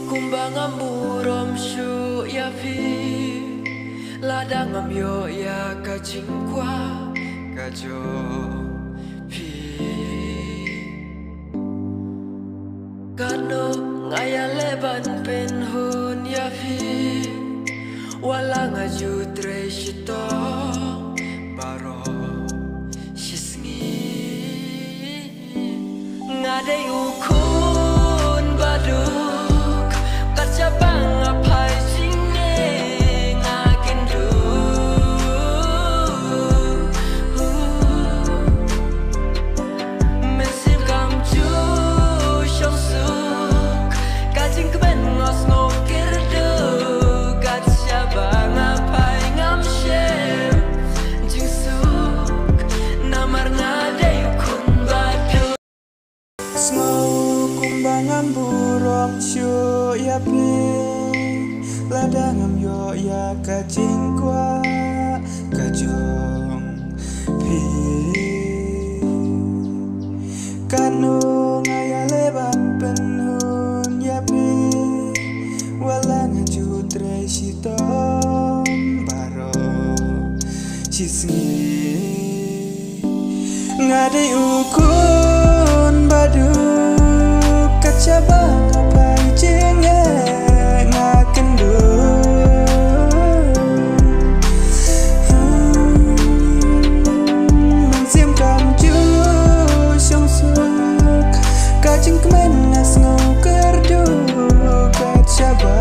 kumbangam burom shu ya pi ladangam yo ya kajingkwa kajo pi kano ngaya leban penhun ya pi wala ngaju treshito baro shisngi ngade ukun baduk kaca bang apai singe ngakendu mesim kamju syongsuk kajing keben ngos ngokirdu kaca bang apai ngamshem jingsuk namar ngade ukun baduk kumbangan burung syu ya pi ladangam yo ya kajingkwa kajong pi kanu ngaya leban penhun ya pi wala ngaju tresitom baro cisngi ngade ukun badu kaca bang apai jinge ngakendu mensim kamju syongsuk kajing kemen ngas ngokerdu kaca bang